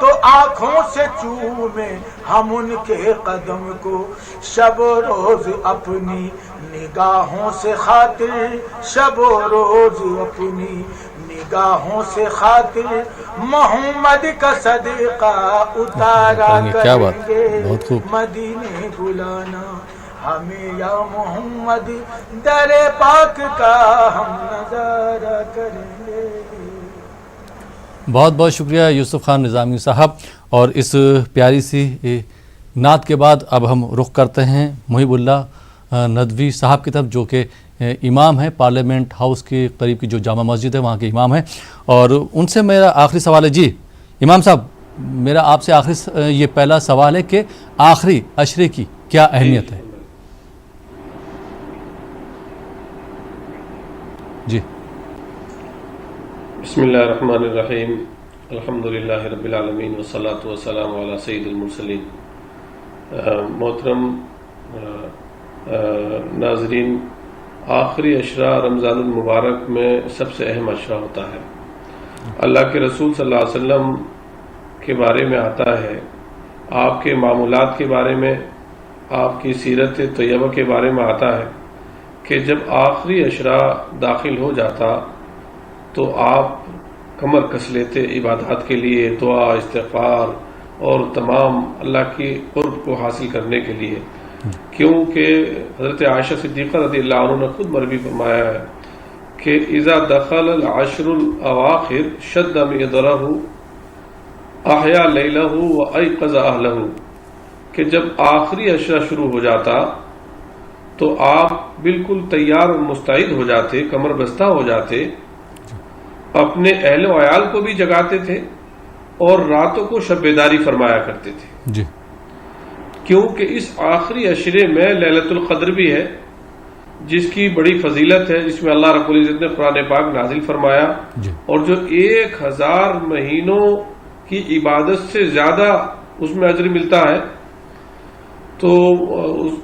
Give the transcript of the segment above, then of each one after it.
تو آنکھوں سے چومے ہم ان کے قدم کو، شب و روز اپنی نگاہوں سے خاطر، شب و روز اپنی نگاہوں سے خاطر محمد کا صدقہ اتارا کریں گے، مدینے بلانا ہمیں یا محمد، در پاک کا ہم نظارہ کریں گے۔ بہت بہت شکریہ یوسف خان نظامی صاحب۔ اور اس پیاری سی نعت کے بعد اب ہم رخ کرتے ہیں محب اللہ ندوی صاحب کی طرف، جو کہ امام ہیں پارلیمنٹ ہاؤس کے قریب کی جو جامع مسجد ہے وہاں کے امام ہیں، اور ان سے میرا آخری سوال ہے۔ جی امام صاحب، میرا آپ سے آخری یہ پہلا سوال ہے کہ آخری عشرے کی کیا اہمیت ہے؟ جی بسم اللہ الرحمن الرحیم، الحمدللہ رب العالمین والصلاة والسلام علی سید المرسلین۔ محترم ناظرین، آخری عشرہ رمضان المبارک میں سب سے اہم عشرہ ہوتا ہے۔ اللہ کے رسول صلی اللہ علیہ وسلم کے بارے میں آتا ہے، آپ کے معمولات کے بارے میں، آپ کی سیرت طیبہ کے بارے میں آتا ہے کہ جب آخری عشرہ داخل ہو جاتا تو آپ کمر کس لیتے عبادات کے لیے، دعا، استغفار اور تمام اللہ کی قرب کو حاصل کرنے کے لیے، کیونکہ حضرت عائشہ صدیقہ رضی اللہ عنہ نے خود مروی فرمایا ہے کہ اذا دخل العشر الاواخر شد مئزرہ احیا لیلہ وایقظ اہلہ، کہ جب آخری عشرہ شروع ہو جاتا تو آپ بالکل تیار اور مستعد ہو جاتے، کمر بستہ ہو جاتے، اپنے اہل و عیال کو بھی جگاتے تھے اور راتوں کو شب بیداری فرمایا کرتے تھے۔ جی کیونکہ اس آخری عشرے میں لیلۃ القدر بھی ہے، جس کی بڑی فضیلت ہے، جس میں اللہ رب العزت نے قرآن پاک نازل فرمایا، اور جو 1000 مہینوں کی عبادت سے زیادہ اس میں اجر ملتا ہے، تو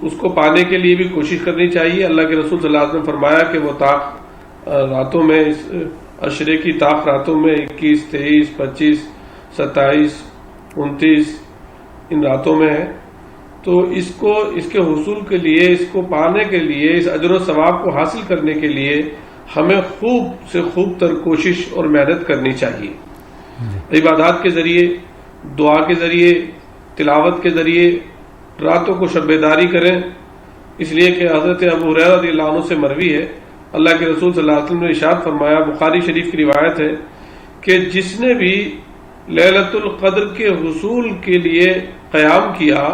اس کو پانے کے لیے بھی کوشش کرنی چاہیے۔ اللہ کے رسول صلی اللہ علیہ وسلم نے فرمایا کہ وہ طاق راتوں میں، اس عشرے کی طاق راتوں میں 21، 23، 25، 27، 29 ان راتوں میں ہے۔ تو اس کے حصول کے لیے، اس کو پانے کے لیے، اس اجر و ثواب کو حاصل کرنے کے لیے ہمیں خوب سے خوب تر کوشش اور محنت کرنی چاہیے، عبادات کے ذریعے، دعا کے ذریعے، تلاوت کے ذریعے راتوں کو شب بیداری کریں۔ اس لیے کہ حضرت ابو ہریرہ رضی اللہ عنہ سے مروی ہے، اللہ کے رسول صلی اللہ علیہ وسلم نے ارشاد فرمایا، بخاری شریف کی روایت ہے کہ جس نے بھی لیلۃ القدر کے حصول کے لیے قیام کیا،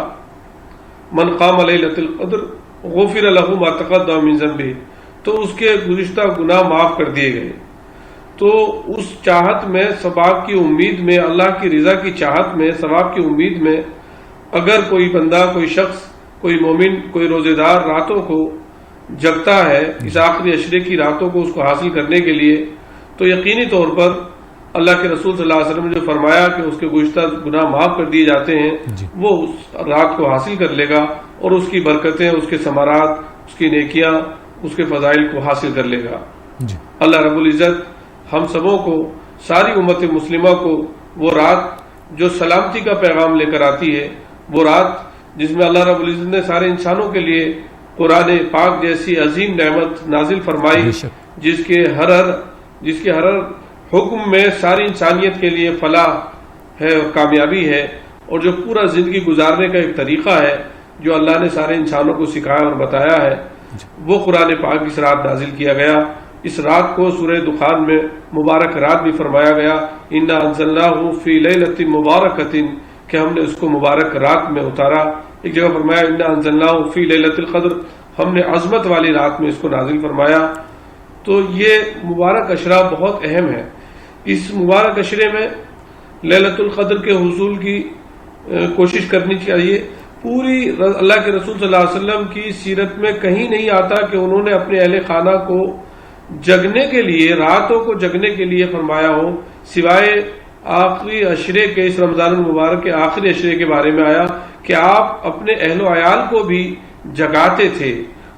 من قام لیلۃ القدر غفر له ما تقدم من ذنبه، تو اس کے گزشتہ گناہ معاف کر دیے گئے۔ تو اس چاہت میں، ثواب کی امید میں، اللہ کی رضا کی چاہت میں، ثواب کی امید میں اگر کوئی بندہ، کوئی شخص، کوئی مومن، کوئی روزے دار راتوں کو جگتا ہے، اس آخری عشرے کی راتوں کو اس کو حاصل کرنے کے لیے، تو یقینی طور پر اللہ کے رسول صلی اللہ علیہ وسلم نے جو فرمایا کہ اس کے گزشتہ گناہ معاف کر دیے جاتے ہیں، وہ اس رات کو حاصل کر لے گا اور اس کی برکتیں، اس کے ثمرات، اس کی نیکیاں، اس کے فضائل کو حاصل کر لے گا۔ اللہ رب العزت ہم سبوں کو، ساری امت مسلمہ کو، وہ رات جو سلامتی کا پیغام لے کر آتی ہے، وہ رات جس میں اللہ رب العزت نے سارے انسانوں کے لیے قرآن پاک جیسی عظیم نعمت نازل فرمائی، جس کے ہر حکم میں ساری انسانیت کے لیے فلاح ہے اور کامیابی ہے، اور جو پورا زندگی گزارنے کا ایک طریقہ ہے جو اللہ نے سارے انسانوں کو سکھایا اور بتایا ہے، وہ قرآن پاک اس رات نازل کیا گیا۔ اس رات کو سورہ دخان میں مبارک رات بھی فرمایا گیا، انا انزلناہ فی لیلۃ مبارکۃ، کہ ہم نے اس کو مبارک رات میں اتارا۔ ایک جگہ فرمایا انا انزلناہ فی لیلۃ القدر، ہم نے عظمت والی رات میں اس کو نازل فرمایا۔ تو یہ مبارک عشرہ بہت اہم ہے۔ اس مبارک عشرے میں لیلۃ القدر کے حصول کی کوشش کرنی چاہیے۔ پوری اللہ کے رسول صلی اللہ علیہ وسلم کی سیرت میں کہیں نہیں آتا کہ انہوں نے اپنے اہل خانہ کو جگنے کے لیے، راتوں کو جگنے کے لیے فرمایا ہو، سوائے آخری عشرے کے، اس رمضان المبارک کے آخری عشرے کے بارے میں آیا کہ آپ اپنے اہل و عیال کو بھی جگاتے تھے،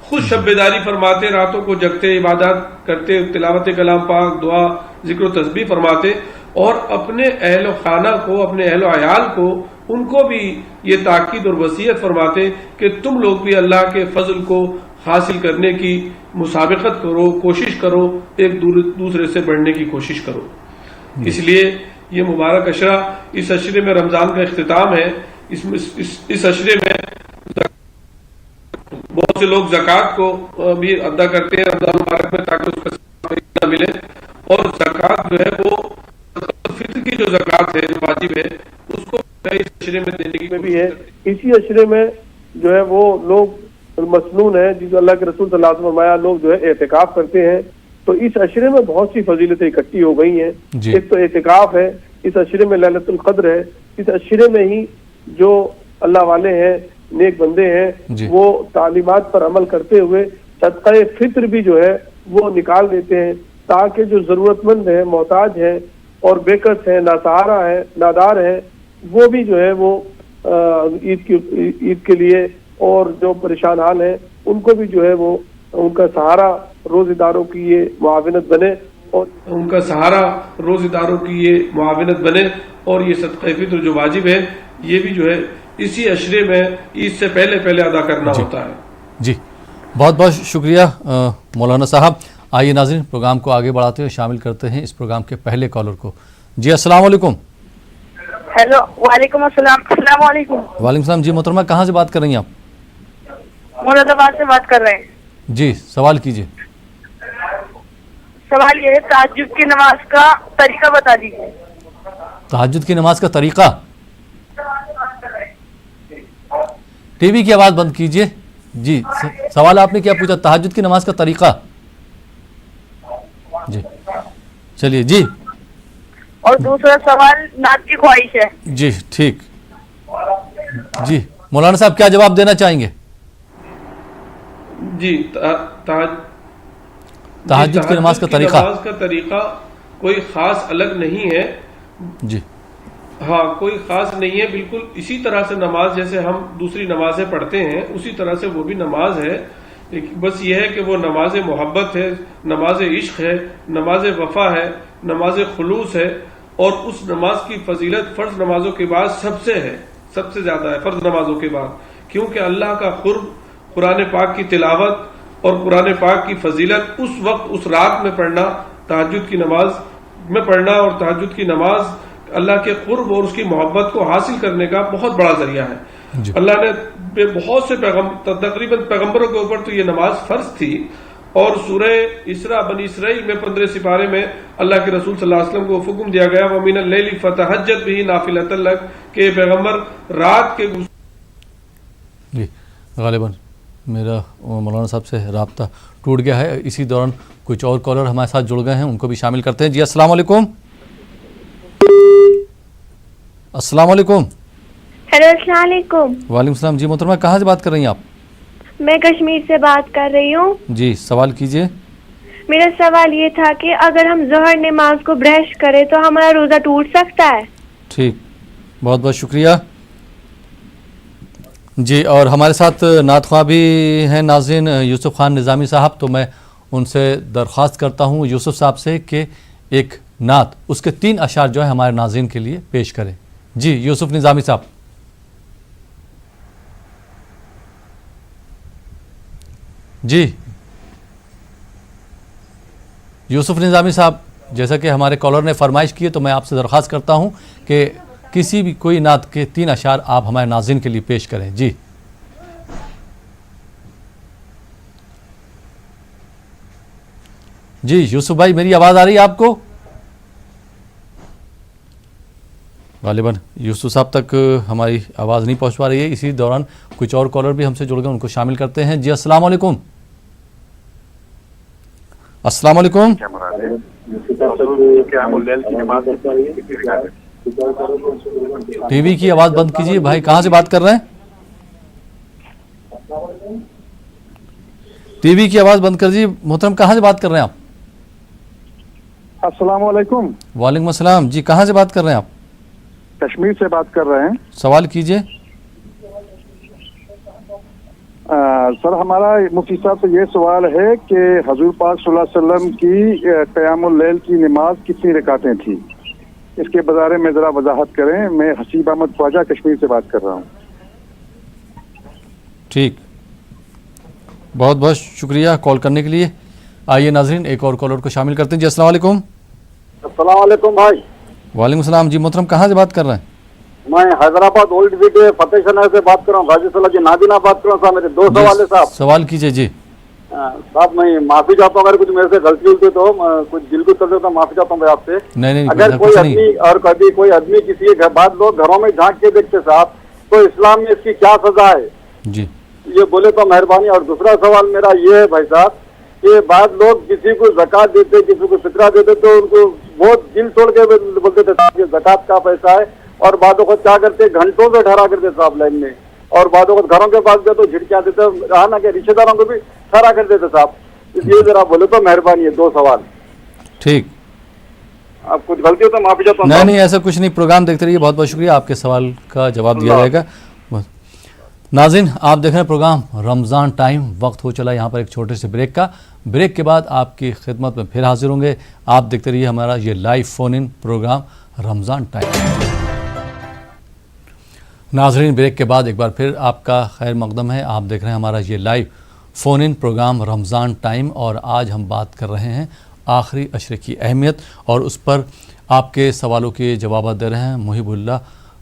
خود شب بیداری فرماتے، راتوں کو جگتے، عبادات کرتے، تلاوت کلام پاک، دعا، ذکر و تسبیح فرماتے، اور اپنے اہل و خانہ کو، اپنے اہل و عیال کو، ان کو بھی یہ تاکید اور وصیت فرماتے کہ تم لوگ بھی اللہ کے فضل کو حاصل کرنے کی مسابقت کرو، کوشش کرو، ایک دوسرے سے بڑھنے کی کوشش کرو۔ اس لیے یہ مبارک عشرہ، اس عشرے میں رمضان کا اختتام ہے، اس عشرے میں بہت سے لوگ زکوٰۃ کو بھی ادا کرتے ہیں رمضان مبارک میں تاکہ اس کا ثواب ملے، اور زکوٰۃ جو ہے وہ فطر کی جو زکوٰۃ ہے جو واجب ہے اس کو اس عشرے میں دینے کی بھی ہے۔ اسی عشرے میں جو ہے وہ لوگ مسنون ہیں، جس اللہ کے رسول صلی اللہ علیہ وسلم فرمایا لوگ جو ہے اعتکاف کرتے ہیں، تو اس عشرے میں بہت سی فضیلتیں اکٹھی ہو گئی ہیں۔ ایک تو اعتکاف ہے، اس عشرے میں لیلۃ القدر ہے، اس عشرے میں ہی جو اللہ والے ہیں، نیک بندے ہیں، وہ تعلیمات پر عمل کرتے ہوئے صدقہ فطر بھی جو ہے وہ نکال دیتے ہیں، تاکہ جو ضرورت مند ہیں، محتاج ہیں اور بےکس ہیں، ناسہارا ہیں، نادار ہیں، وہ بھی جو ہے وہ عید کے لیے اور جو پریشان حال ہیں ان کو بھی جو ہے وہ ان کا سہارا روزے داروں کی یہ معاونت بنے، اور ان کا سہارا روزے داروں کی یہ معاونت بنے، اور یہ صدقہ فطر جو واجب ہے یہ بھی جو ہے اسی عشرے میں عید سے پہلے ادا کرنا ہوتا ہے۔ جی بہت بہت شکریہ مولانا صاحب۔ آئیے ناظرین، پروگرام کو آگے بڑھاتے ہوئے شامل کرتے ہیں اس پروگرام کے پہلے کالر کو۔ جی السلام علیکم۔ ہیلو، وعلیکم السلام۔ السلام علیکم۔ وعلیکم السلام۔ جی محترمہ، کہاں سے بات کر رہی ہیں آپ؟ مراد آباد سے بات کر رہے ہیں۔ جی سوال کیجیے۔ سوال یہ ہے، تہجد کی نماز کا طریقہ بتا دیجیے۔ تہجد کی نماز کا طریقہ؟ ٹی وی کی آواز بند کیجیے۔ جی سوال آپ نے کیا پوچھا؟ تہجد کی نماز کا طریقہ؟ جی چلیے۔ جی اور دوسرا سوال نعت کی خواہش ہے۔ جی ٹھیک۔ جی مولانا صاحب کیا جواب دینا چاہیں گے؟ جی تہجد کی نماز کا طریقہ؟ نماز کا طریقہ کوئی خاص الگ نہیں ہے۔ جی ہاں کوئی خاص نہیں ہے، بالکل اسی طرح سے نماز جیسے ہم دوسری نمازیں پڑھتے ہیں اسی طرح سے وہ بھی نماز ہے، بس یہ ہے کہ وہ نماز محبت ہے، نماز عشق ہے، نماز وفا ہے، نماز خلوص ہے، اور اس نماز کی فضیلت فرض نمازوں کے بعد سب سے زیادہ ہے، فرض نمازوں کے بعد، کیونکہ اللہ کا قرب قرآن پاک کی تلاوت اور قرآن پاک کی فضیلت اس وقت اس رات میں پڑھنا، تہجد کی نماز میں پڑھنا، اور تہجد کی نماز اللہ کے قرب اور اس کی محبت کو حاصل کرنے کا بہت بڑا ذریعہ ہے۔ اللہ نے بہت سے تقریباً پیغمبروں کے اوپر تو یہ نماز فرض تھی، اور سورہ اسراء بنی اسرائیل میں 15 سپارے میں اللہ کے رسول صلی اللہ علیہ وسلم کو حکم دیا گیا وَمِنَ اللَّيْلِ فَتَهَجَّدْ بِهِ نَافِلَةً لَكَ، کہ پیغمبر رات کے جی غالباً میرا مولانا صاحب سے رابطہ ٹوٹ گیا ہے، اسی دوران کچھ اور کالر ہمارے ساتھ جڑ گئے ہیں، ان کو بھی شامل کرتے ہیں۔ جی السلام علیکم۔ السلام علیکم۔ ہیلو السلام علیکم۔ وعلیکم السلام۔ جی محترمہ کہاں سے بات کر رہی ہیں آپ؟ میں کشمیر سے بات کر رہی ہوں۔ جی سوال کیجیے۔ میرا سوال یہ تھا کہ اگر ہم ظہر نماز کو برش کریں تو ہمارا روزہ ٹوٹ سکتا ہے؟ ٹھیک، بہت بہت شکریہ۔ جی اور ہمارے ساتھ نعت خواں بھی ہیں ناظرین یوسف خان نظامی صاحب، تو میں ان سے درخواست کرتا ہوں یوسف صاحب سے کہ ایک نعت اس کے 3 اشعار جو ہے ہمارے ناظرین کے لیے پیش کریں۔ جی یوسف نظامی صاحب۔ جی یوسف نظامی صاحب، جیسا کہ ہمارے کالر نے فرمائش کی ہے تو میں آپ سے درخواست کرتا ہوں کہ کسی بھی کوئی نعت کے 3 اشعار آپ ہمارے ناظرین کے لیے پیش کریں۔ جی جی یوسف بھائی میری آواز آ رہی ہے آپ کو؟ غالباً یوسف صاحب تک ہماری آواز نہیں پہنچ پا رہی ہے، اسی دوران کچھ اور کالر بھی ہم سے جڑ گئے، ان کو شامل کرتے ہیں۔ جی السلام علیکم۔ السلام علیکم۔ ٹی وی کی آواز بند کیجیے بھائی، کہاں سے بات کر رہے ہیں؟ ٹی وی کی آواز بند کر دیجیے محترم، کہاں سے بات کر رہے ہیں آپ؟ السلام علیکم۔ وعلیکم السلام۔ جی کہاں سے بات کر رہے ہیں آپ؟ کشمیر سے بات کر رہے ہیں۔ سوال کیجیے۔ سر ہمارا مفتی صاحب سے یہ سوال ہے کہ حضور پاک صلی اللہ علیہ وسلم کی قیام اللیل کی نماز کتنی رکعتیں تھی؟ اس کے بارے میں ذرا وضاحت کریں. میں حسیب احمد خواجہ کشمیر سے بات کر رہا ہوں. ٹھیک, بہت بہت شکریہ کال کرنے کے لیے. آئیے ناظرین ایک اور کالر کو شامل کرتے ہیں. جی السلام علیکم. السلام علیکم بھائی. وعلیکم السلام. جی محترم کہاں سے بات کر رہے ہیں؟ میں حیدرآباد اولڈ ویڈیو فتح شنر سے بات کر رہا ہوں. غازی صلاح جی نادینہ بات کر رہا ہوں صاحب. میرے دو سوال ہے صاحب. سوال کیجئے. جی صاحب میں معافی چاہتا ہوں اگر کچھ میرے سے غلطی ہوتی تو کچھ دل کو کر دیتا ہوں. معافی چاہتا ہوں بھائی آپ سے. نہیں اگر کوئی آدمی اور کبھی کوئی آدمی کسی کے بعد لوگ گھروں میں جھانک کے دیکھتے صاحب تو اسلام میں اس کی کیا سزا ہے؟ جی یہ بولے تو مہربانی. اور دوسرا سوال میرا یہ ہے بھائی صاحب کہ بعض لوگ کسی کو زکوٰۃ دیتے کسی کو فطرہ دیتے تو ان کو بہت دل توڑ کے بولتے تھے کہ زکوٰۃ کا پیسہ ہے, اور بعضوں کو کیا کرتے گھنٹوں سے ٹھہرا کرتے صاحب لائن میں, اور بعضوں کو گھروں کے پاس گئے تو جھٹکیاں دیتے, رہا کہ رشتے داروں کو بھی ٹھہرا کر دیتے صاحب. اس لیے ذرا بولے تو مہربانی ہے. دو سوال. ٹھیک, آپ کچھ غلطی ہو تو معافی چاہتا ہوں. نہیں ایسا کچھ نہیں. پروگرام دیکھتے رہیے. بہت بہت شکریہ. آپ کے سوال کا جواب دیا جائے گا. ناظرین آپ دیکھ رہے ہیں پروگرام رمضان ٹائم. وقت ہو چلا یہاں پر ایک چھوٹے سے بریک کا. بریک کے بعد آپ کی خدمت میں پھر حاضر ہوں گے. آپ دیکھتے رہیے ہمارا یہ لائیو فون ان پروگرام رمضان ٹائم. ناظرین بریک کے بعد ایک بار پھر آپ کا خیر مقدم ہے. آپ دیکھ رہے ہیں ہمارا یہ لائیو فون ان پروگرام رمضان ٹائم, اور آج ہم بات کر رہے ہیں آخری عشرے کی اہمیت, اور اس پر آپ کے سوالوں کے جوابات دے رہے ہیں محب اللہ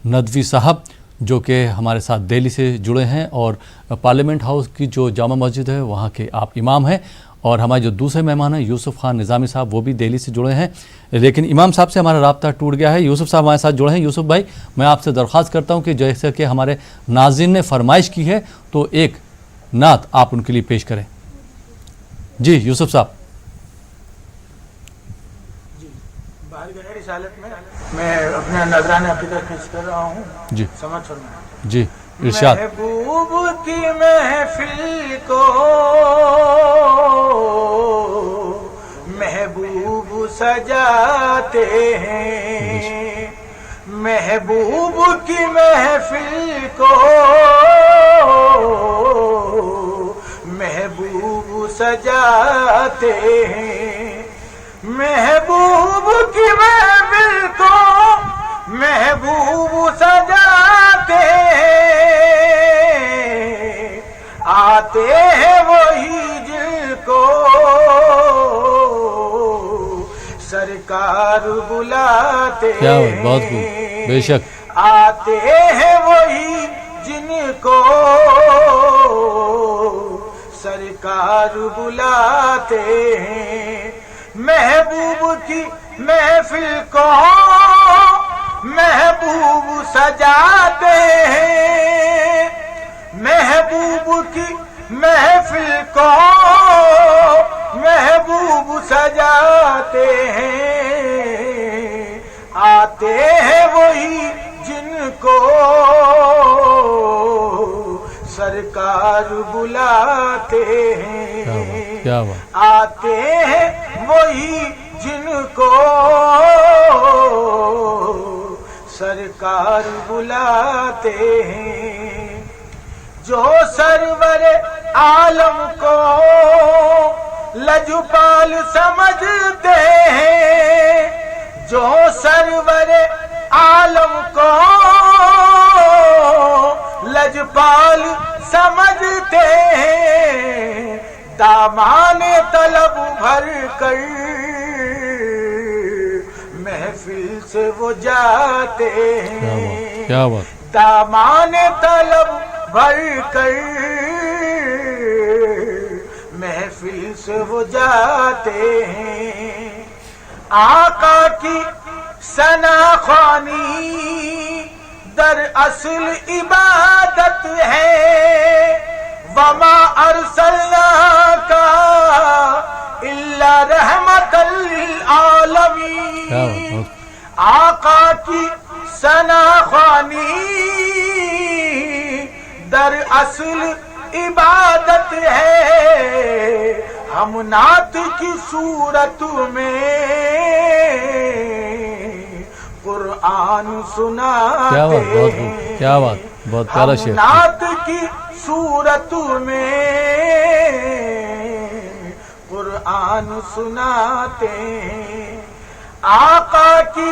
ندوی صاحب جو کہ ہمارے ساتھ دہلی سے جڑے ہیں, اور پارلیمنٹ ہاؤس کی جو جامع مسجد ہے وہاں کے آپ امام ہیں. اور ہمارے جو دوسرے مہمان ہیں یوسف خان نظامی صاحب وہ بھی دہلی سے جڑے ہیں, لیکن امام صاحب سے ہمارا رابطہ ٹوٹ گیا ہے. یوسف صاحب ہمارے ساتھ جڑے ہیں. یوسف بھائی میں آپ سے درخواست کرتا ہوں کہ جیسے کہ ہمارے ناظرین نے فرمائش کی ہے تو ایک نعت آپ ان کے لیے پیش کریں. جی یوسف صاحب. باہر رسالت میں اپنا نظرانہ عقیدت پیش کر رہا ہوں. جی سمجھ فرمائیں. جی ارشاد. محبوب کی محفل کو محبوب سجاتے ہیں, محبوب کی محفل کو محبوب سجاتے ہیں, محبوب کی محفل کو محبوب سجاتے ہیں, آتے ہیں وہی جن کو سرکار بلاتے کیا بہت خوب, بے شک. آتے ہیں وہی جن کو سرکار بلاتے ہیں, محبوب کی محفل کو محبوب سجاتے ہیں, محبوب کی محفل کو محبوب سجاتے ہیں, آتے ہیں وہی جن کو سرکار بلاتے ہیں, کیا بات. آتے ہیں وہی جن کو سرکار بلاتے ہیں, جو سرور عالم کو لجپال سمجھتے ہیں, جو سرور عالم کو لجپال سمجھتے ہیں, دامان طلب بھر کر محفل سے وہ جاتے ہیں, کیا بات. دامان طلب بھر کر محفل سے وہ جاتے ہیں, آقا کی ثنا خوانی در اصل عبادت ہے, وما ارسلناک الا رحمت للعالمین, آقا کی ثنا خوانی در اصل عبادت ہے, ہم نعت کی صورت میں قرآن سناتے ہیں, کیا بات, بہت پیارا شعر. ہم نعت کی صورت میں قرآن سناتے ہیں, آقا کی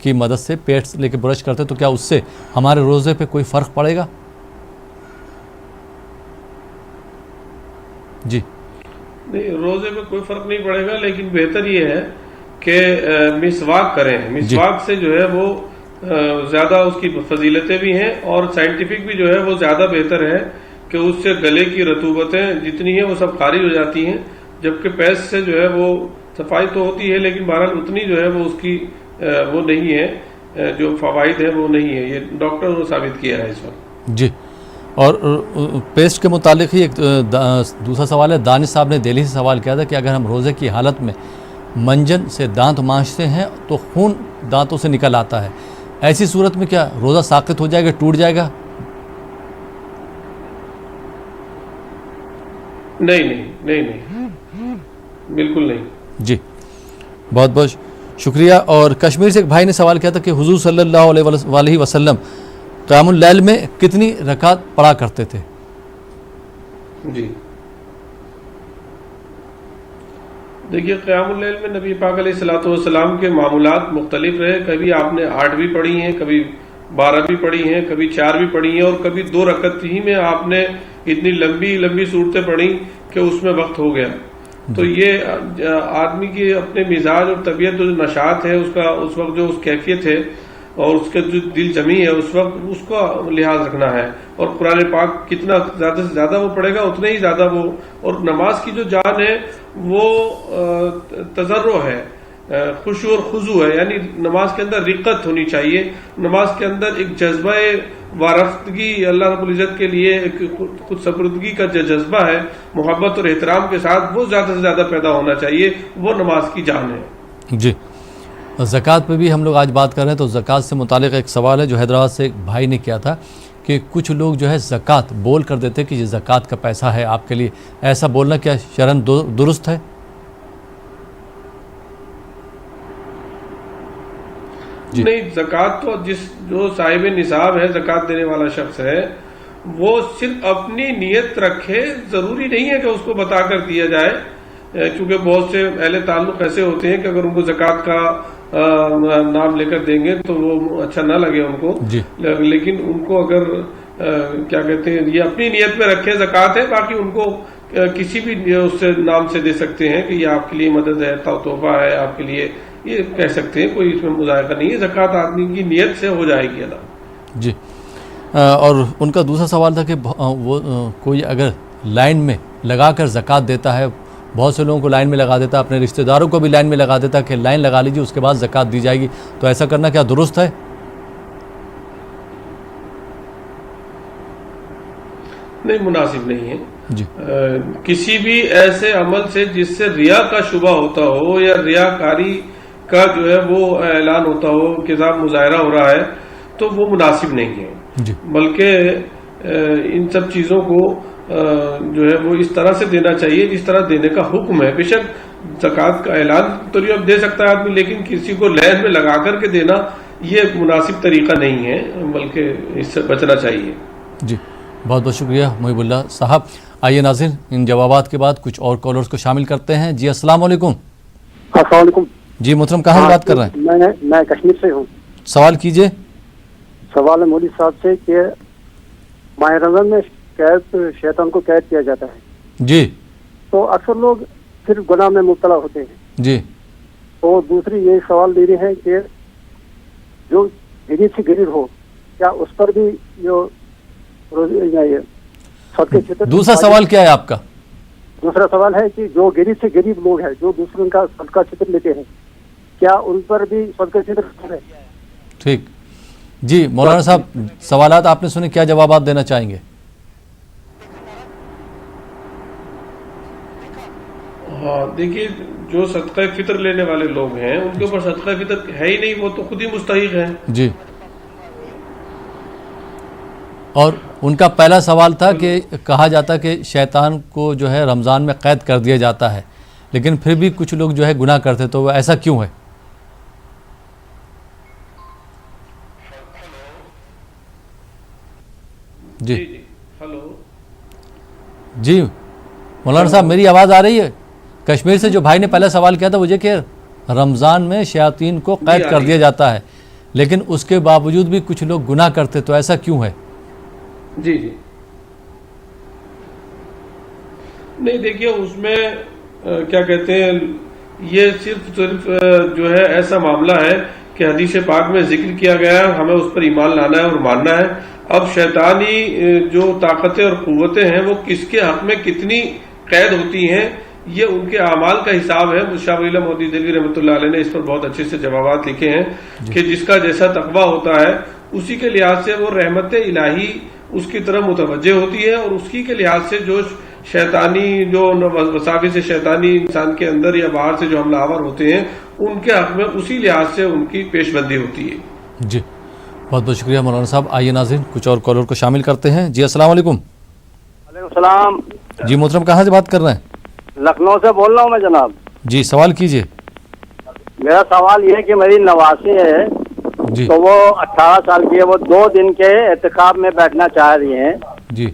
کی مدد سے پیٹ لے کے برش کرتے تو کیا اس سے ہمارے روزے پہ کوئی فرق پڑے گا؟ جی نہیں، روزے پہ کوئی فرق نہیں پڑے گا، لیکن بہتر یہ ہے کہ مسواک کریں. مسواک سے جو ہے وہ زیادہ اس کی فضیلتیں بھی ہیں، اور سائنٹیفک بھی جو ہے وہ زیادہ بہتر ہے کہ اس سے گلے کی رطوبتیں جتنی ہیں وہ سب خارج ہو جاتی ہیں، جبکہ پیسٹ سے جو ہے وہ صفائی تو ہوتی ہے لیکن بہرحال اتنی جو ہے وہ اس کی وہ نہیں ہے، جو فوائد ہیں وہ نہیں ہے. یہ ڈاکٹر نے ثابت کیا ہے اس وقت. جی، اور پیسٹ کے متعلق ہی ایک دوسرا سوال ہے. دانش صاحب نے دہلی سے سوال کیا تھا کہ اگر ہم روزے کی حالت میں منجن سے دانت مانجتے ہیں تو خون دانتوں سے نکل آتا ہے، ایسی صورت میں کیا روزہ ساقط ہو جائے گا، ٹوٹ جائے گا؟ نہیں، بالکل نہیں. جی، بہت بہت شکریہ. اور کشمیر سے ایک بھائی نے سوال کیا تھا کہ حضور صلی اللہ علیہ وسلم قیام اللیل میں کتنی رکعت پڑھا کرتے تھے؟ جی دیکھیے، قیام اللیل میں نبی پاک علیہ الصلوۃ والسلام کے معمولات مختلف رہے. کبھی آپ نے 8 بھی پڑھی ہیں، کبھی 12 بھی پڑھی ہیں، کبھی 4 بھی پڑھی ہیں، اور کبھی 2 رکعت ہی میں آپ نے اتنی لمبی صورتیں پڑھی کہ اس میں وقت ہو گیا. تو یہ آدمی کی اپنے مزاج اور طبیعت جو نشاط ہے اس کا، اس وقت جو اس کیفیت ہے اور اس کا جو دل جمی ہے اس وقت، اس کا لحاظ رکھنا ہے. اور قرآن پاک کتنا زیادہ سے زیادہ وہ پڑھے گا اتنے ہی زیادہ وہ. اور نماز کی جو جان ہے وہ تضرع ہے، خشوع اور خضوع ہے، یعنی نماز کے اندر رقت ہونی چاہیے. نماز کے اندر ایک جذبہ وارفتگی اللہ رب العزت کے لیے، ایک خود سپردگی کا جو جذبہ ہے محبت اور احترام کے ساتھ، وہ زیادہ سے زیادہ پیدا ہونا چاہیے. وہ نماز کی جان ہے. جی، زکوٰۃ پہ بھی ہم لوگ آج بات کر رہے ہیں. تو زکوٰۃ سے متعلق ایک سوال ہے جو حیدرآباد سے ایک بھائی نے کیا تھا کہ کچھ لوگ جو ہے زکوٰۃ بول کر دیتے کہ یہ زکوٰۃ کا پیسہ ہے آپ کے لیے، ایسا بولنا کیا شرعاً درست ہے؟ جی نہیں، زکوٰۃ تو جو صاحب نصاب ہے، زکوٰۃ دینے والا شخص ہے، وہ صرف اپنی نیت رکھے. ضروری نہیں ہے کہ اس کو بتا کر دیا جائے، کیونکہ بہت سے اہل تعلق ایسے ہوتے ہیں کہ اگر ان کو زکوٰۃ کا نام لے کر دیں گے تو وہ اچھا نہ لگے ان کو. جی. لیکن ان کو اگر کیا کہتے ہیں، یہ اپنی نیت میں رکھے زکوٰۃ ہے، باقی ان کو کسی بھی اس سے نام سے دے سکتے ہیں کہ یہ آپ کے لیے مدد ہے، تحفہ ہے آپ کے لیے، یہ کہہ سکتے ہیں. کوئی اس میں مذائقہ نہیں ہے. زکوٰۃ آدمی کی نیت سے ہو جائے گی ادا. جی، اور ان کا دوسرا سوال تھا کہ وہ کوئی اگر لائن میں لگا کر زکوٰۃ دیتا ہے، بہت سے لوگوں کو لائن میں لگا دیتا ہے، اپنے رشتہ داروں کو بھی لائن میں لگا دیتا ہے کہ لائن لگا لیجیے اس کے بعد زکوٰۃ دی جائے گی، تو ایسا کرنا کیا درست ہے؟ نہیں، مناسب نہیں ہے. جی. کسی بھی ایسے عمل سے جس سے ریا کا شبہ ہوتا ہو یا ریاکاری کا جو ہے وہ اعلان ہوتا ہو کہ صاحب مظاہرہ ہو رہا ہے، تو وہ مناسب نہیں ہے. جی. بلکہ ان سب چیزوں کو جو ہے وہ اس طرح سے دینا چاہیے جس طرح دینے کا حکم ہے. بے شک زکوٰۃ کا اعلان تو اب دے سکتا ہے آدمی، لیکن کسی کو لہر میں لگا کر کے دینا یہ مناسب طریقہ نہیں ہے، بلکہ اس سے بچنا چاہیے. جی، بہت بہت شکریہ محب اللہ صاحب. آئیے ناظرین، ان جوابات کے بعد کچھ اور کالرز کو شامل کرتے ہیں. جی السلام علیکم. السلام علیکم. جی محترم، کہاں سے بات کر رہے ہیں؟ میں کشمیر سے ہوں. سوال کیجئے. سوال ہے مولوی صاحب سے کہ ماہ رمضان میں شیطان کو قید کیا جاتا ہے. جی. تو اکثر لوگ پھر گناہ میں مبتلا ہوتے ہیں. جی. اور دوسری یہ سوال دے رہے ہیں کہ جو غریب سے غریب ہو، کیا اس پر بھی جو دوسرا سوال کیا ہے آپ کا؟ دوسرا سوال ہے کہ جو غریب سے غریب لوگ ہیں جو دوسروں کا صدقہ فطر لیتے ہیں، کیا ان پر بھی صدقہ فطر ہے؟ ٹھیک. جی مولانا صاحب، سوالات آپ نے سنے، کیا جوابات دینا چاہیں گے؟ ہاں دیکھیے، جو صدقہ فطر لینے والے لوگ ہیں ان کے اوپر صدقہ فطر ہے ہی نہیں، وہ تو خود ہی مستحق ہیں. جی. اور ان کا پہلا سوال تھا کہ کہا جاتا کہ شیطان کو جو ہے رمضان میں قید کر دیا جاتا ہے، لیکن پھر بھی کچھ لوگ جو ہے گناہ کرتے، تو وہ ایسا کیوں ہے؟ جی. ہلو. جی مولانا صاحب، میری آواز آ رہی ہے؟ کشمیر سے جو بھائی نے پہلا سوال کیا تھا وہ یہ کہ رمضان میں شیاطین کو قید کر دیا جاتا ہے، لیکن اس کے باوجود بھی کچھ لوگ گناہ کرتے، تو ایسا کیوں ہے؟ جی جی نہیں، دیکھیے اس میں کیا کہتے ہیں، یہ صرف جو ہے ایسا معاملہ ہے کہ حدیث پاک میں ذکر کیا گیا ہے، ہمیں اس پر ایمان لانا ہے اور ماننا ہے۔ اب شیطانی جو طاقتیں اور قوتیں ہیں وہ کس کے حق میں کتنی قید ہوتی ہیں، یہ ان کے اعمال کا حساب ہے۔ شاہ ولی اللہ مودودی دہلوی رحمۃ اللہ علیہ نے اس پر بہت اچھے سے جوابات لکھے ہیں کہ جس کا جیسا تقویٰ ہوتا ہے اسی کے لحاظ سے وہ رحمت الہی اس کی طرف متوجہ ہوتی ہے، اور اسی کے لحاظ سے جو شیطانی جو وساوس شیطانی انسان کے اندر یا باہر سے جو حملہ آور ہوتے ہیں ان کے حق میں اسی لحاظ سے ان کی پیش بندی ہوتی ہے۔ جی بہت بہت شکریہ مولانا صاحب۔ آئیے ناظرین کچھ اور کالر کو شامل کرتے ہیں۔ جی السلام علیکم۔ وعلیکم السلام۔ جی محترم کہاں سے بات کر رہے ہیں؟ لکھنؤ سے بول رہا ہوں میں جناب۔ جی سوال کیجیے۔ میرا سوال یہ ہے کہ میری نواسی ہے جی تو وہ 18 سال کی ہے، وہ 2 دن کے اعتکاف میں بیٹھنا چاہ رہی ہیں۔ جی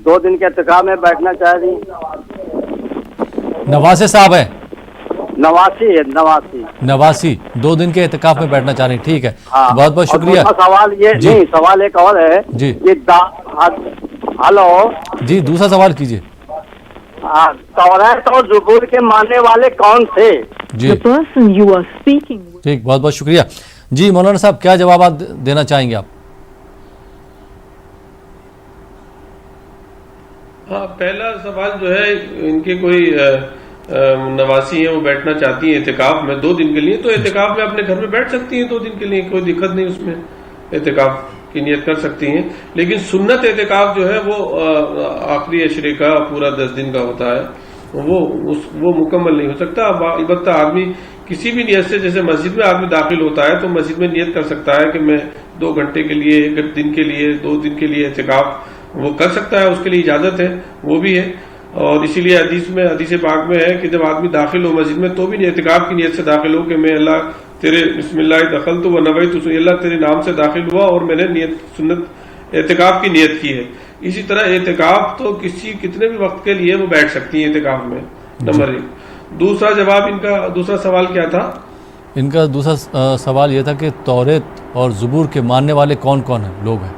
2 دن کے اعتکاف میں بیٹھنا چاہ رہی ہیں۔ نواسے صاحب ہیں؟ نواسی ہے، نواسی 2 دن کے اعتکاف میں بیٹھنا چاہ رہی ہیں، ٹھیک ہے، ہاں۔ بہت بہت شکریہ۔ اور سوال یہ نہیں، سوال ایک اور ہے جی ہلو جی دوسرا سوال کیجیے۔ توریت اور زبور کے ماننے والے کون تھے؟ جی ٹھیک، بہت بہت شکریہ۔ جی مولانا صاحب کیا جوابات دینا چاہیں گے آپ؟ ہاں، پہلا سوال جو ہے ان کے کوئی نواسی ہیں، وہ بیٹھنا چاہتی ہیں اعتکاف میں 2 دن کے لیے، تو اعتکاف میں اپنے گھر میں بیٹھ سکتی ہیں 2 دن کے لیے، کوئی دقت نہیں، اس میں اعتکاف کی نیت کر سکتی ہیں۔ لیکن سنت اعتکاف جو ہے وہ آخری عشرے کا پورا 10 دن کا ہوتا ہے، وہ مکمل نہیں ہو سکتا۔ البتہ آدمی کسی بھی نیت سے، جیسے مسجد میں آدمی داخل ہوتا ہے تو مسجد میں نیت کر سکتا ہے کہ میں 2 گھنٹے کے لیے، 1 دن کے لیے، 2 دن کے لیے اعتکاف وہ کر سکتا ہے، اس کے لیے اجازت ہے، وہ بھی ہے۔ اور اسی لیے حدیث پاک میں ہے کہ جب آدمی داخل ہو مسجد میں تو بھی اعتکاف کی نیت سے داخل ہو کہ میں اللہ تیرے بسم اللہ دخلت و نویت، اللہ تیرے نام سے داخل ہوا اور میں نے سنت اعتکاف کی نیت کی ہے۔ اسی طرح اعتکاف تو کتنے بھی وقت کے لیے وہ بیٹھ سکتی ہیں اعتکاف میں، نمبر 1۔ دوسرا جواب ان کا، دوسرا سوال کیا تھا؟ ان کا دوسرا سوال یہ تھا کہ توریت اور زبور کے ماننے والے کون کون ہیں لوگ ہیں؟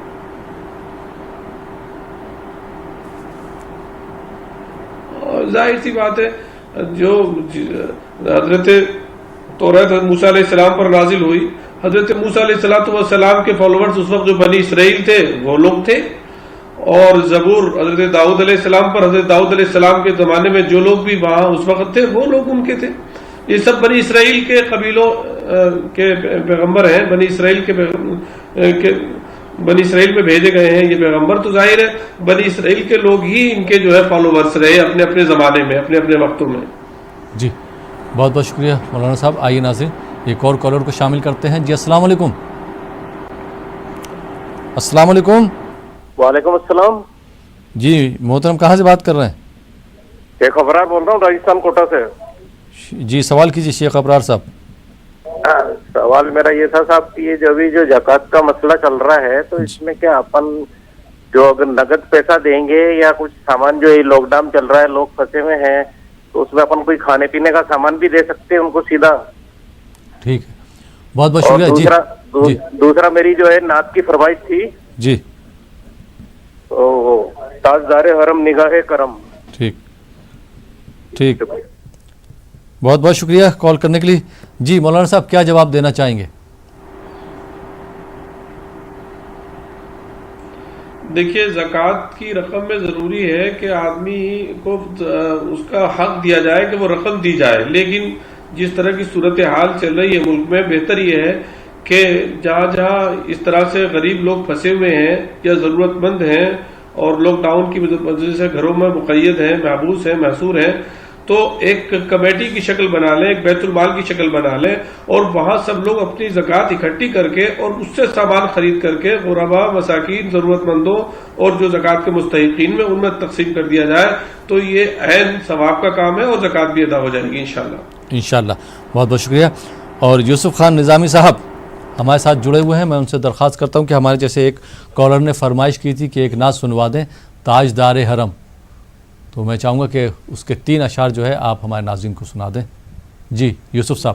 ظاہر سی بات ہے، جو حضرت توریت موسیٰ علیہ السلام پر نازل ہوئی، حضرت موسیٰ علیہ السلام کے فالوورز اس وقت جو بنی اسرائیل تھے وہ لوگ تھے، اور زبور حضرت داؤد علیہ السلام پر، حضرت داؤد علیہ السلام کے زمانے میں جو لوگ بھی وہاں اس وقت تھے وہ لوگ ان کے تھے۔ یہ سب بنی اسرائیل کے قبیلوں کے پیغمبر ہیں، بنی اسرائیل میں بھیجے گئے ہیں یہ پیغمبر، تو ظاہر ہے بنی اسرائیل کے لوگ ہی ان کے جو ہے فالوورز رہے اپنے اپنے زمانے میں، اپنے اپنے وقتوں میں۔ جی بہت بہت شکریہ مولانا صاحب۔ آئیے ناظرین ایک اور کالر کو شامل کرتے ہیں۔ جی السلام علیکم۔ السلام علیکم۔ وعلیکم السلام۔ جی محترم کہاں سے بات کر رہے ہیں؟ شیخ ابرار بول رہا ہوں راجستھان کوٹا سے۔ جی سوال کیجیے شیخ ابرار صاحب۔ سوال میرا یہ تھا صاحب کہ یہ جو زکوٰۃ کا مسئلہ چل رہا ہے تو اس میں کیا اپن جو اگر نقد پیسہ دیں گے یا کچھ سامان، جو یہ لاک ڈاؤن چل رہا ہے لوگ پھنسے ہوئے ہیں، تو اس میں اپن کوئی کھانے پینے کا سامان بھی دے سکتے ہیں ان کو سیدھا؟ ٹھیک ہے، بہت بہت شکریہ۔ دوسرا میری جو ہے نعت کی فرمائش تھی جی، تاجدار حرم نگاہ کرم۔ ٹھیک ٹھیک، بہت بہت شکریہ کال کرنے کے لیے۔ جی مولانا صاحب کیا جواب دینا چاہیں گے؟ دیکھیے زکوٰۃ کی رقم میں ضروری ہے کہ آدمی کو اس کا حق دیا جائے کہ وہ رقم دی جائے، لیکن جس طرح کی صورتحال چل رہی ہے ملک میں، بہتر یہ ہے کہ جہاں جہاں اس طرح سے غریب لوگ پھنسے ہوئے ہیں یا ضرورت مند ہیں اور لاک ڈاؤن کی وجہ سے گھروں میں مقید ہیں، محبوس ہیں، محصور ہیں، تو ایک کمیٹی کی شکل بنا لیں، ایک بیت المال کی شکل بنا لیں، اور وہاں سب لوگ اپنی زکوٰۃ اکٹھی کر کے اور اس سے سامان خرید کر کے غربا، مساکین، ضرورت مندوں اور جو زکوٰۃ کے مستحقین میں ان میں تقسیم کر دیا جائے تو یہ عین ثواب کا کام ہے اور زکوٰۃ بھی ادا ہو جائے گی انشاءاللہ۔ انشاءاللہ، بہت بہت شکریہ۔ اور یوسف خان نظامی صاحب ہمارے ساتھ جڑے ہوئے ہیں، میں ان سے درخواست کرتا ہوں کہ ہمارے جیسے ایک کالر نے فرمائش کی تھی کہ ایک نعت سنوا دیں تاجدار حرم، تو میں چاہوں گا کہ اس کے 3 اشعار جو ہے آپ ہمارے ناظرین کو سنا دیں۔ جی یوسف صاحب۔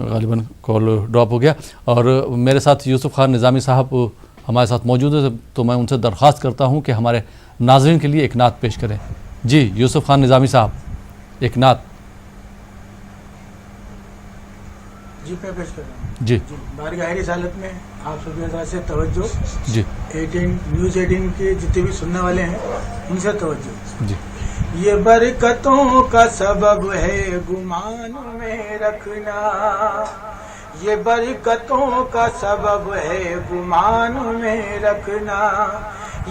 غالباً کال ڈراپ ہو گیا. اور میرے ساتھ یوسف خان نظامی صاحب ہمارے ساتھ موجود ہیں، تو میں ان سے درخواست کرتا ہوں کہ ہمارے ناظرین کے لیے ایک نعت پیش کریں. جی یوسف خان نظامی صاحب، ایک نعت. جی میں پیش کر رہا ہوں. جی بارگاہ رسالت میں آپ سبھی حضرات سے توجہ. جی نیوز 18 کے جتنے بھی سننے والے ہیں ان سے توجہ. جی یہ برکتوں کا سبب ہے گمان میں رکھنا، یہ برکتوں کا سبب ہے گمان میں رکھنا،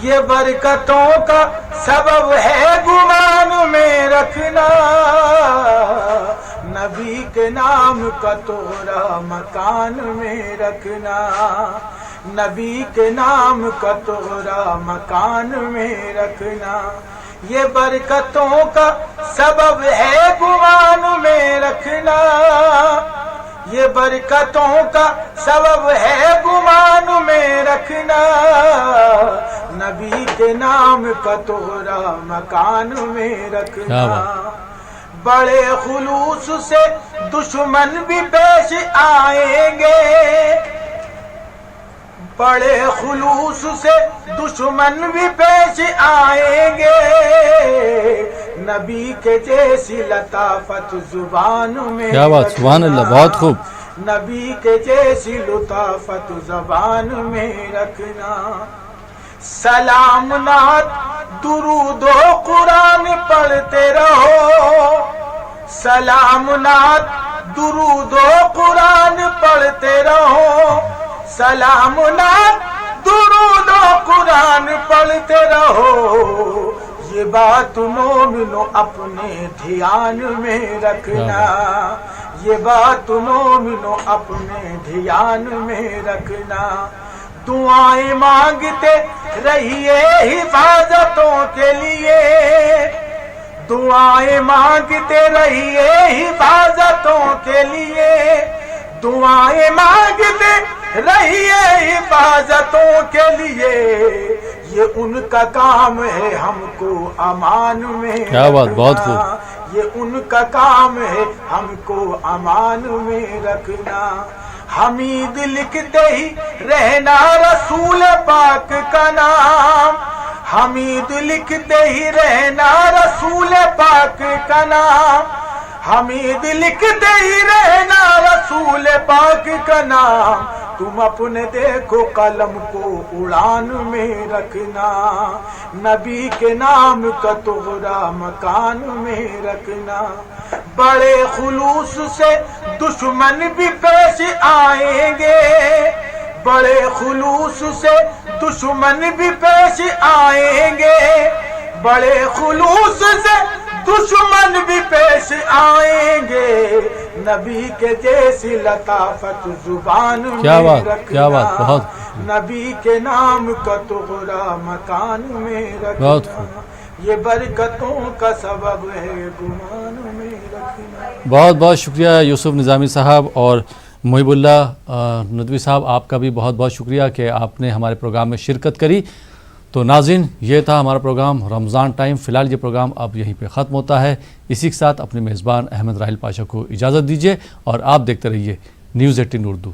یہ برکتوں کا سبب ہے گمان میں رکھنا، نبی کے نام کا توڑا مکان میں رکھنا، نبی کے نام کا توڑا مکان میں رکھنا، یہ برکتوں کا سبب ہے گمان میں رکھنا، یہ برکتوں کا سبب ہے گمان میں رکھنا، نبی کے نام کا توڑا مکان میں رکھنا، بڑے خلوص سے دشمن بھی پیش آئیں گے، بڑے خلوص سے دشمن بھی پیش آئیں گے، نبی کے جیسی لطافت زبان میں کیا بات، سبحان اللہ، بہت خوب. نبی کے جیسی لطافت زبان میں رکھنا، سلام نعت درود و قرآن پڑھتے رہو، سلام نعت درود و قرآن پڑھتے رہو، سلام نعت درود و قرآن پڑھتے رہو، یہ بات مومنو اپنے دھیان میں رکھنا، یہ بات مومنو اپنے دھیان میں رکھنا، دعائیں مانگتے رہیے حفاظتوں کے لیے، دعائیں مانگتے رہیے حفاظتوں کے لیے، دعائیں مانگتے رہیے حفاظتوں کے لیے، یہ ان کا کام ہے ہم کو امان میں رکھنا، کیا بات، بہت خوب. یہ ان کا کام ہے ہم کو امان میں رکھنا، حمید لکھتے ہی رہنا رسول پاک کا نام، حمید لکھتے ہی رہنا رسول پاک کا نام، حمید لکھتے ہی رہنا رسول پاک کا نام، تم اپنے دیکھو قلم کو اڑان میں رکھنا، نبی کے نام کا توڑا مکان میں رکھنا، بڑے خلوص سے دشمن بھی پیش آئیں گے، بڑے خلوص سے دشمن بھی پیش آئیں گے، بڑے خلوص سے دشمن بھی پیش آئیں گے، نبی کے جیسی لطافت زبان میں رکھنا، نبی کے نام کا توڑا مکان میں رکھنا، یہ برکتوں کا سبب ہے گمان میں رکھنا. بہت بہت شکریہ یوسف نظامی صاحب. اور محب اللہ ندوی صاحب، آپ کا بھی بہت بہت شکریہ کہ آپ نے ہمارے پروگرام میں شرکت کری. تو ناظرین، یہ تھا ہمارا پروگرام رمضان ٹائم. فی الحال یہ پروگرام اب یہیں پہ ختم ہوتا ہے. اسی کے ساتھ اپنے میزبان احمد راحیل پاشا کو اجازت دیجیے اور آپ دیکھتے رہیے نیوز 18 اردو.